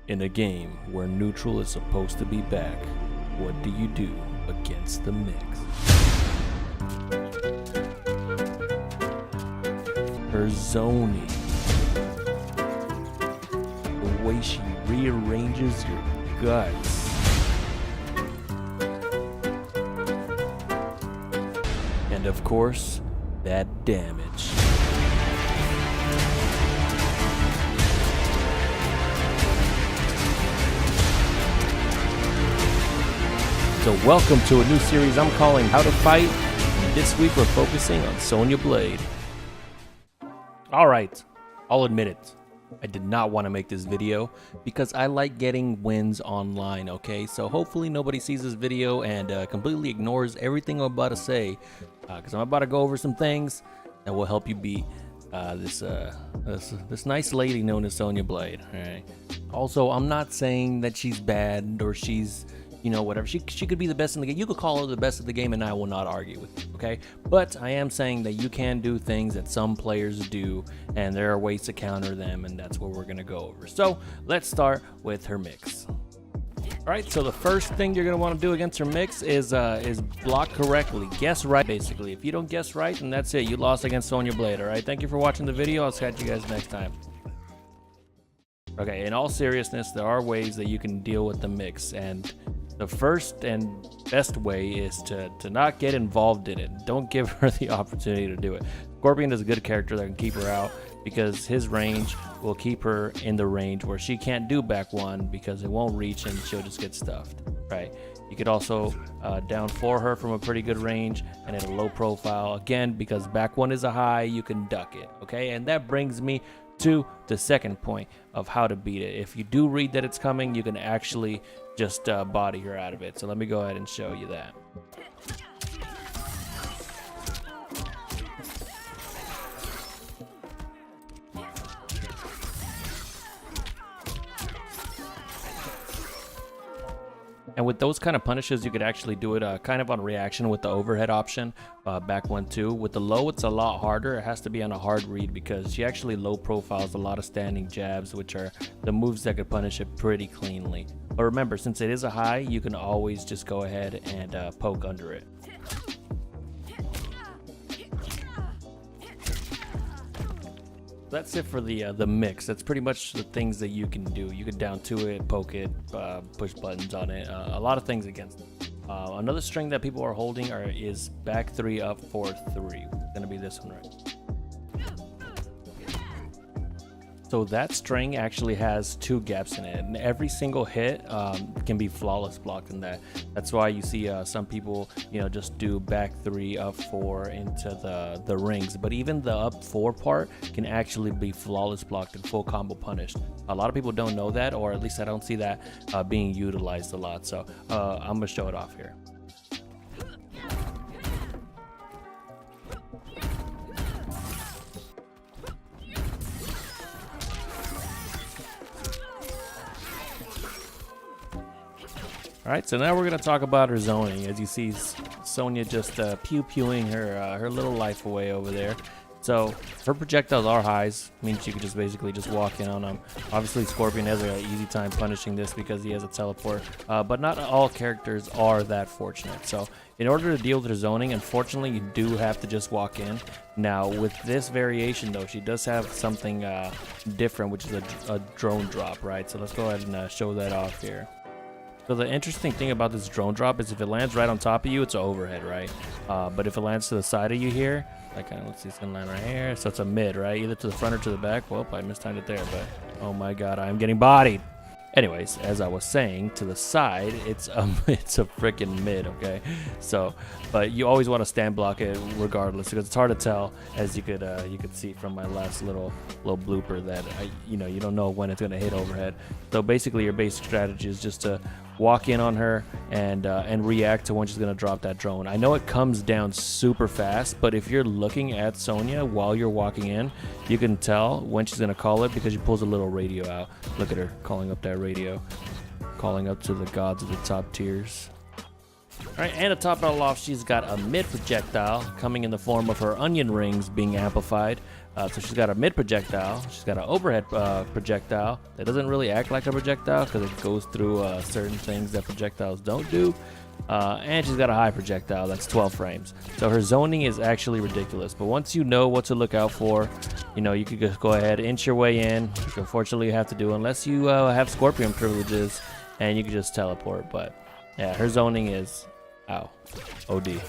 In a game where neutral is supposed to be back, what do you do against the mix? Her zoning. The way she rearranges your guts. And of course, that damage. So welcome to a new series I'm calling How to Fight, and this week we're focusing on Sonya Blade. Alright, I'll admit it, I did not want to make this video because I like getting wins online, okay? So hopefully nobody sees this video and completely ignores everything I'm about to say, because I'm about to go over some things that will help you beat this nice lady known as Sonya Blade, alright? Also, I'm not saying that she's bad or she's, you know, whatever. She could be the best in the game. You could call her the best of the game and I will not argue with you, okay? But I am saying that you can do things that some players do and there are ways to counter them, and that's what we're going to go over. So let's start with her mix. Alright, so the first thing you're going to want to do against her mix is block correctly. Guess right, basically. If you don't guess right, then that's it. You lost against Sonya Blade, alright? Thank you for watching the video. I'll catch you guys next time. Okay, in all seriousness, there are ways that you can deal with the mix, and the first and best way is to not get involved in it. Don't give her the opportunity to do it. Scorpion is a good character that can keep her out because his range will keep her in the range where she can't do back one because it won't reach and she'll just get stuffed, right? You could also down floor her from a pretty good range and at a low profile. Again, because back one is a high, you can duck it, okay? And that brings me to the second point of how to beat it. If you do read that it's coming, you can actually just body her out of it. So let me go ahead and show you that. And with those kind of punishes, you could actually do it kind of on reaction with the overhead option, back one too. With the low, it's a lot harder. It has to be on a hard read because she actually low profiles a lot of standing jabs, which are the moves that could punish it pretty cleanly. But remember, since it is a high, you can always just go ahead and poke under it. That's it for the mix. That's pretty much the things that you can do. You can down to it, poke it, push buttons on it, a lot of things against it. Another string that people are holding is back 3 up 4 3. It's gonna be this one right. So that string actually has 2 gaps in it, and every single hit can be flawless blocked in that. That's why you see some people, you know, just do back 3 up 4 into the rings. But even the up 4 part can actually be flawless blocked and full combo punished. A lot of people don't know that, or at least I don't see that being utilized a lot. So I'm gonna show it off here. Alright, so now we're going to talk about her zoning. As you see, Sonya just pew-pewing her little life away over there. So her projectiles are highs, means you could just basically just walk in on them. Obviously, Scorpion has an easy time punishing this because he has a teleport, but not all characters are that fortunate. So in order to deal with her zoning, unfortunately, you do have to just walk in. Now, with this variation, though, she does have something different, which is a drone drop, right? So let's go ahead and show that off here. So the interesting thing about this drone drop is if it lands right on top of you, it's an overhead, right? But if it lands to the side of you here, like let's see, it's gonna land right here. So it's a mid, right? Either to the front or to the back. Well, I mistimed it there, but oh my god, I'm getting bodied. Anyways, as I was saying, to the side, it's a freaking mid, okay? So, but you always want to stand block it regardless because it's hard to tell, as you could see from my last little blooper that you don't know when it's gonna hit overhead. So basically, your basic strategy is just to walk in on her and react to when she's gonna drop that drone. I know it comes down super fast, but if you're looking at Sonya while you're walking in, you can tell when she's gonna call it because she pulls a little radio out. Look at her calling up that radio, calling up to the gods of the top tiers. Alright, and to top it all off, she's got a mid projectile coming in the form of her onion rings being amplified. So she's got a mid projectile, she's got an overhead projectile that doesn't really act like a projectile because it goes through certain things that projectiles don't do. And she's got a high projectile that's 12 frames. So her zoning is actually ridiculous. But once you know what to look out for, you know, you could just go ahead, inch your way in, which unfortunately you have to do unless you have Scorpion privileges, and you can just teleport. But yeah, her zoning is, ow, OD.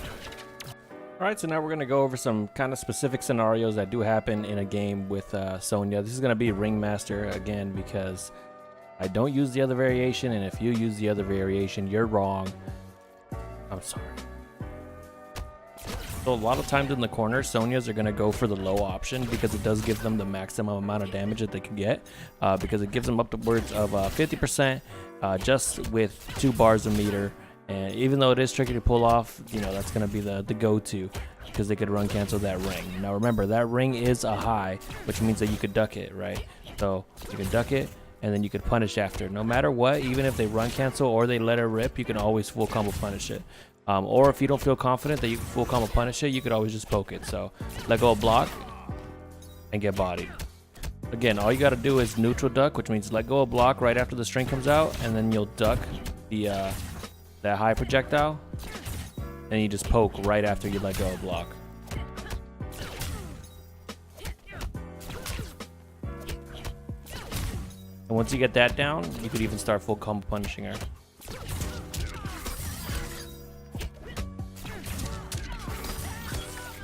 Alright, so now we're going to go over some kind of specific scenarios that do happen in a game with Sonya. This is going to be Ringmaster again because I don't use the other variation, and if you use the other variation, you're wrong. I'm sorry. So a lot of times in the corner, Sonyas are going to go for the low option because it does give them the maximum amount of damage that they can get, because it gives them upwards of 50% just with 2 bars a meter. And even though it is tricky to pull off, you know, that's going to be the go-to because they could run cancel that ring. Now remember, that ring is a high, which means that you could duck it, right? So you can duck it, and then you could punish after. No matter what, even if they run cancel or they let it rip, you can always full combo punish it. Or if you don't feel confident that you can full combo punish it, you could always just poke it. So let go of block and get bodied. Again, all you got to do is neutral duck, which means let go of block right after the string comes out, and then you'll duck the that high projectile, and you just poke right after you let go of block. And once you get that down, you could even start full combo punishing her.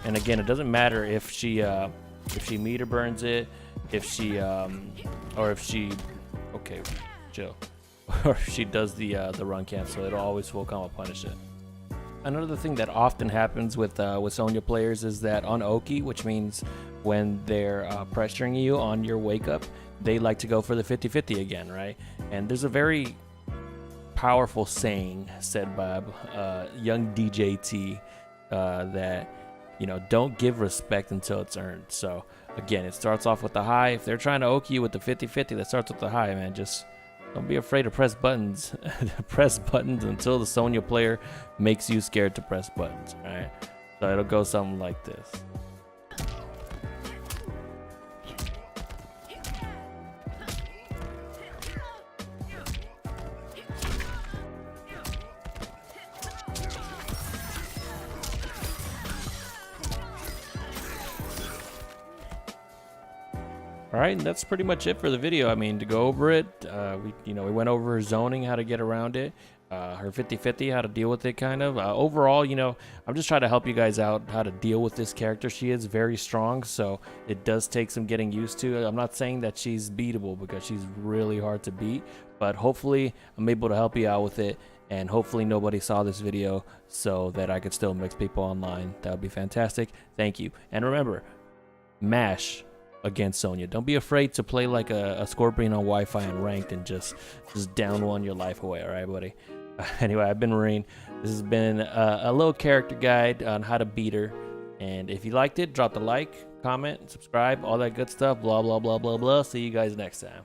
And again, it doesn't matter if she meter burns it, if she okay, chill. Or if she does the run cancel, it'll always full combo punish it. Another thing that often happens with Sonya players is that on Oki, which means when they're pressuring you on your wake up, they like to go for the 50-50 again, right? And there's a very powerful saying said by young DJT that, you know, don't give respect until it's earned. So again, it starts off with the high. If they're trying to Oki you with the 50-50, that starts with the high, man. Just don't be afraid to press buttons. Press buttons until the Sonya player makes you scared to press buttons, right? So it'll go something like this. All right, and that's pretty much it for the video. I mean, to go over it, we went over her zoning, how to get around it, her 50-50, how to deal with it, kind of. Overall, you know, I'm just trying to help you guys out how to deal with this character. She is very strong, so it does take some getting used to. I'm not saying that she's beatable because she's really hard to beat, but hopefully I'm able to help you out with it, and hopefully nobody saw this video so that I could still mix people online. That would be fantastic. Thank you. And remember, mash against Sonya. Don't be afraid to play like a Scorpion on Wi-Fi and ranked and just down one your life away. All right, buddy. Anyway, I've been Marine. This has been a little character guide on how to beat her. And if you liked it, drop the like, comment, subscribe, all that good stuff. Blah, blah, blah, blah, blah. See you guys next time.